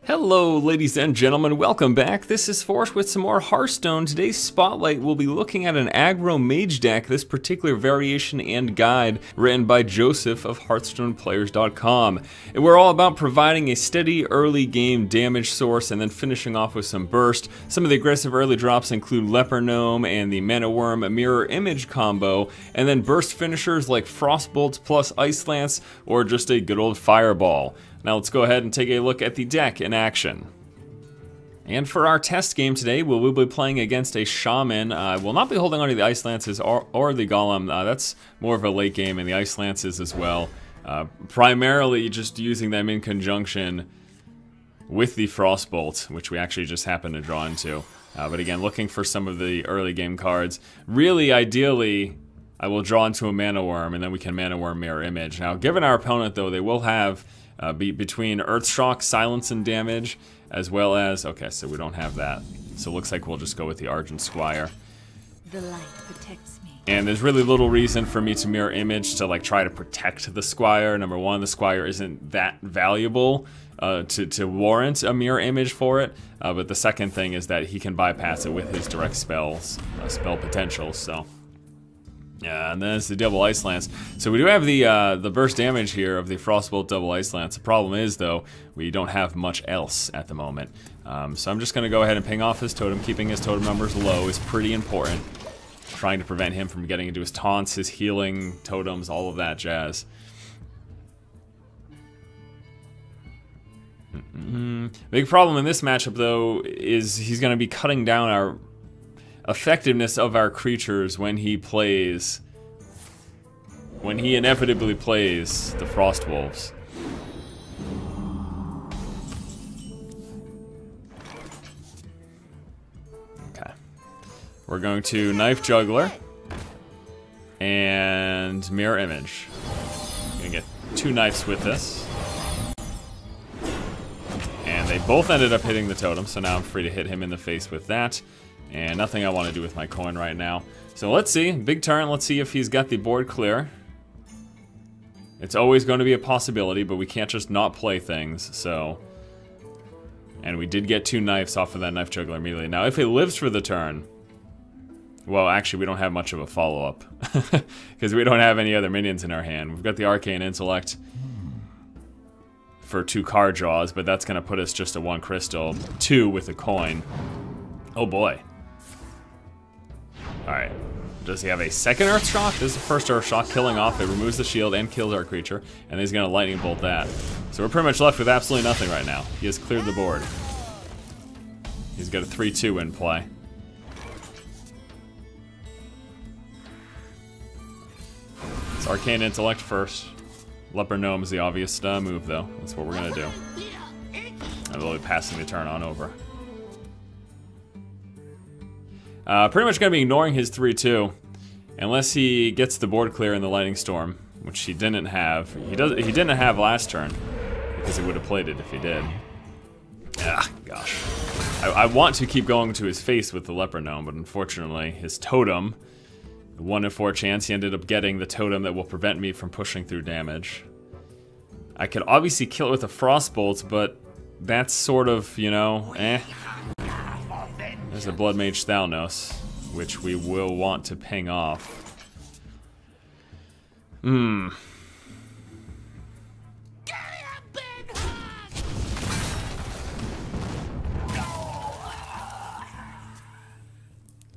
Hello ladies and gentlemen, welcome back. This is Forrest with some more Hearthstone. Today's spotlight will be looking at an Aggro Mage deck, this particular variation and guide written by Joseph of HearthstonePlayers.com. And we're all about providing a steady early game damage source and then finishing off with some burst. Some of the aggressive early drops include Leper Gnome and the Mana Wyrm Mirror Image combo, and then burst finishers like Frostbolt plus Ice Lance or just a good old Fireball. Now let's go ahead and take a look at the deck in action. And for our test game today, we will be playing against a Shaman. We'll not be holding on to the Ice Lances or the Golem. That's more of a late game, and the Ice Lances as well. Primarily just using them in conjunction with the Frostbolt, which we actually just happened to draw into. But again, looking for some of the early game cards. Really, ideally, I will draw into a Mana Wyrm, and then we can Mana Wyrm Mirror Image. Now, given our opponent, though, they will have between Earthshock, Silence, and Damage, as well as... Okay, so we don't have that. So it looks like we'll just go with the Argent Squire. The light protects me. And there's really little reason for me to Mirror Image to try to protect the Squire. Number one, the Squire isn't that valuable to warrant a Mirror Image for it. But the second thing is that he can bypass it with his direct spells, spell potential, so... Yeah, and then it's the double Ice Lance. So we do have the burst damage here of the Frostbolt double Ice Lance. The problem is, though, we don't have much else at the moment. So I'm just going to go ahead and ping off his totem. Keeping his totem numbers low is pretty important. Trying to prevent him from getting into his taunts, his healing totems, all of that jazz. Big problem in this matchup, though, is he's going to be cutting down our effectiveness of our creatures when he inevitably plays the Frost Wolves. Okay. We're going to Knife Juggler and Mirror Image. I'm gonna get two knives with this. And they both ended up hitting the totem, so now I'm free to hit him in the face with that. And nothing I want to do with my coin right now. So let's see, big turn, let's see if he's got the board clear. It's always going to be a possibility, but we can't just not play things, so... And we did get two knives off of that Knife Juggler immediately. Now, if it lives for the turn... Well, actually, we don't have much of a follow-up. Because we don't have any other minions in our hand. We've got the Arcane Intellect for 2 card draws, but that's going to put us just at 1 crystal, 2 with a coin. Oh boy. Alright. Does he have a second Earthshock? This is the first Earthshock, killing off. It removes the shield and kills our creature. And he's going to Lightning Bolt that. So we're pretty much left with absolutely nothing right now. He has cleared the board. He's got a 3-2 in play. It's Arcane Intellect first. Leper Gnome is the obvious move, though. That's what we're going to do. And we'll be passing the turn on over. Pretty much going to be ignoring his 3-2, unless he gets the board clear in the Lightning Storm, which he didn't have. He didn't have last turn, because he would have played it if he did. Ah, gosh. I want to keep going to his face with the Leper Gnome, but unfortunately, his totem, the 1 in 4 chance, he ended up getting the totem that will prevent me from pushing through damage. I could obviously kill it with a Frostbolt, but that's sort of, you know, eh. There's a Bloodmage Thalnos, which we will want to ping off.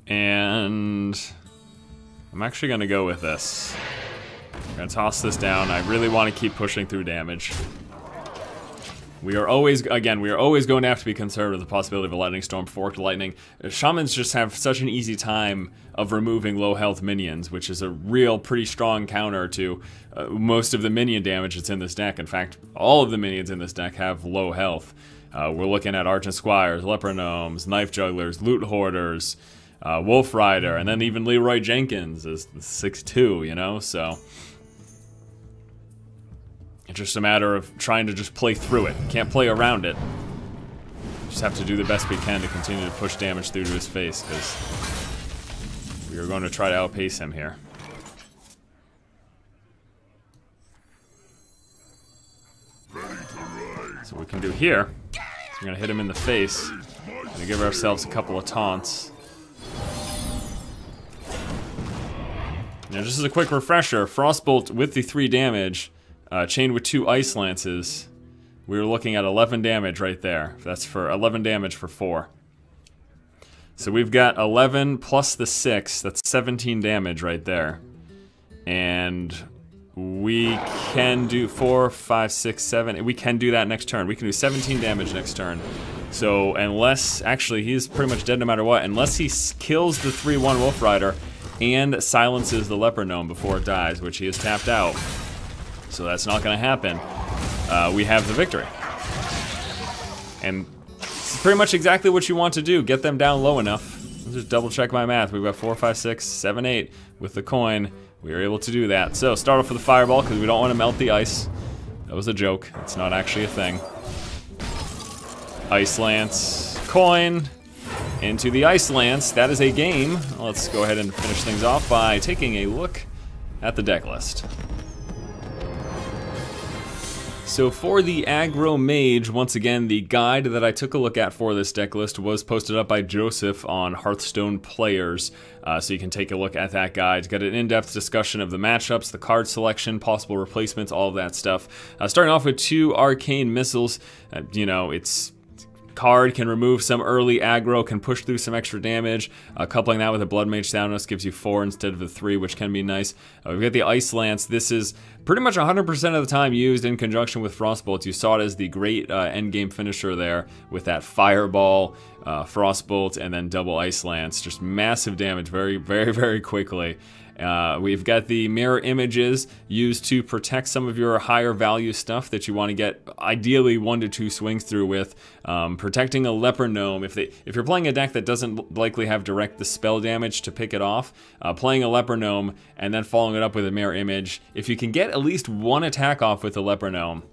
And I'm actually going to go with this. I'm going to toss this down. I really want to keep pushing through damage. We are always, again, we are always going to have to be concerned with the possibility of a Lightning Storm, Forked Lightning. Shamans just have such an easy time of removing low health minions, which is a real pretty strong counter to most of the minion damage that's in this deck. In fact, all of the minions in this deck have low health. We're looking at Argent Squires, Leper Gnomes, Knife Jugglers, Loot Hoarders, Wolfrider, and then even Leeroy Jenkins is 6-2, you know, so... It's just a matter of trying to just play through it. Can't play around it. Just have to do the best we can to continue to push damage through to his face, because we are going to try to outpace him here. So what we can do here we're gonna hit him in the face. Gonna give ourselves a couple of taunts. Now, just as a quick refresher, Frostbolt with the 3 damage, chained with 2 Ice Lances, we were looking at 11 damage right there. That's for 11 damage for 4. So we've got 11 plus the 6, that's 17 damage right there. And we can do 4, 5, 6, 7, we can do that next turn. We can do 17 damage next turn. So unless, actually he's pretty much dead no matter what, unless he kills the 3/1 Wolfrider and silences the Leper Gnome before it dies, which he has tapped out. So that's not gonna happen. We have the victory. And it's pretty much exactly what you want to do. Get them down low enough. Let's just double check my math. We've got 4, 5, 6, 7, 8 with the coin. We were able to do that. So start off with the fireball because we don't want to melt the ice. That was a joke. It's not actually a thing. Ice Lance, coin, into the Ice Lance. That is a game. Let's go ahead and finish things off by taking a look at the deck list. So for the Aggro Mage, once again, the guide that I took a look at for this deck list was posted up by Joseph on Hearthstone Players. So you can take a look at that guide. It's got an in-depth discussion of the matchups, the card selection, possible replacements, all of that stuff. Starting off with 2 Arcane Missiles. You know, it's card can remove some early aggro, can push through some extra damage. Coupling that with a Bloodmage Thalnos gives you 4 instead of the 3, which can be nice. We've got the Ice Lance. This is pretty much 100% of the time used in conjunction with Frostbolt. You saw it as the great endgame finisher there with that Fireball, Frostbolt, and then double Ice Lance. Just massive damage very, very, very quickly. We've got the mirror images used to protect some of your higher value stuff that you want to get ideally 1 to 2 swings through with. Protecting a Leper Gnome, if you're playing a deck that doesn't likely have direct dispel damage to pick it off, playing a Leper Gnome and then following it up with a mirror image, if you can get at least 1 attack off with a Leper Gnome,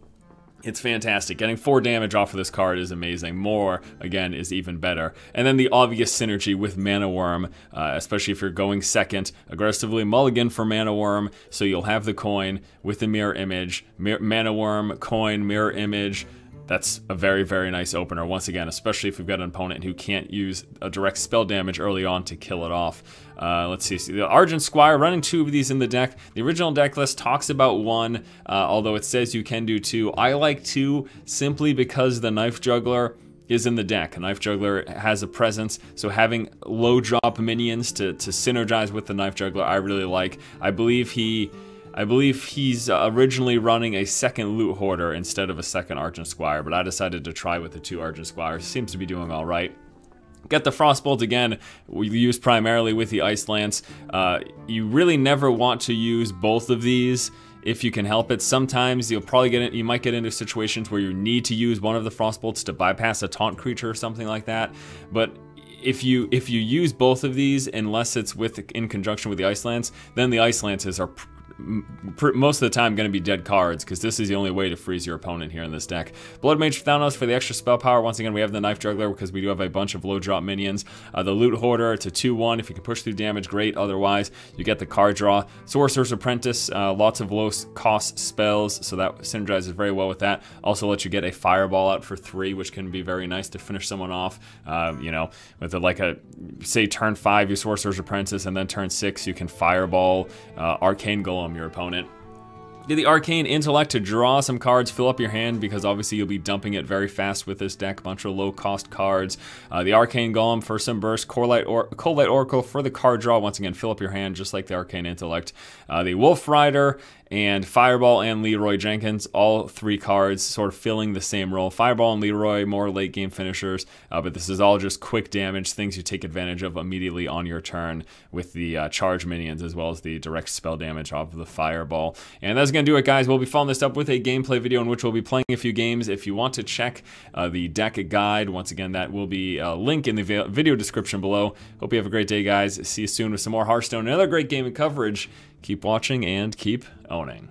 it's fantastic. Getting 4 damage off of this card is amazing. More, again, is even better. And then the obvious synergy with Mana Wyrm, especially if you're going second. Aggressively mulligan for Mana Wyrm, so you'll have the coin with the mirror image. Mana Wyrm, coin, mirror image. That's a very, very nice opener, once again, especially if you've got an opponent who can't use a direct spell damage early on to kill it off. Let's see, the Argent Squire, running 2 of these in the deck. The original deck list talks about 1, although it says you can do 2. I like 2 simply because the Knife Juggler is in the deck. A Knife Juggler has a presence, so having low drop minions to synergize with the Knife Juggler, I really like. I believe he's originally running a second Loot Hoarder instead of a second Argent Squire, but I decided to try with the 2 Argent Squires. Seems to be doing all right. Got the Frostbolt again, we use primarily with the Ice Lance. You really never want to use both of these if you can help it. Sometimes you might get into situations where you need to use one of the Frostbolts to bypass a taunt creature or something like that. But if you use both of these, unless it's in conjunction with the Ice Lance, then the Ice Lances are most of the time going to be dead cards, because this is the only way to freeze your opponent here in this deck. Bloodmage Thalnos for the extra spell power. Once again, we have the Knife Juggler because we do have a bunch of low drop minions. The Loot Hoarder, it's a 2/1. If you can push through damage, great. Otherwise, you get the card draw. Sorcerer's Apprentice, lots of low cost spells, so that synergizes very well with that. Also lets you get a Fireball out for 3, which can be very nice to finish someone off. You know, with say turn 5, you Sorcerer's Apprentice, and then turn 6, you can Fireball Arcane Golem your opponent. Get the Arcane Intellect to draw some cards, fill up your hand, because obviously you'll be dumping it very fast with this deck. Bunch of low-cost cards. The Arcane Golem for some burst. Coldlight Oracle for the card draw. Once again, fill up your hand just like the Arcane Intellect. The Wolfrider and Fireball and Leeroy Jenkins, all 3 cards sort of filling the same role. Fireball and Leeroy, more late game finishers, but this is all just quick damage, things you take advantage of immediately on your turn with the charge minions, as well as the direct spell damage off of the Fireball. And that's going to do it, guys. We'll be following this up with a gameplay video in which we'll be playing a few games. If you want to check the deck guide, once again, that will be a link in the video description below. Hope you have a great day, guys. See you soon with some more Hearthstone and another great game and coverage. Keep watching and keep owning.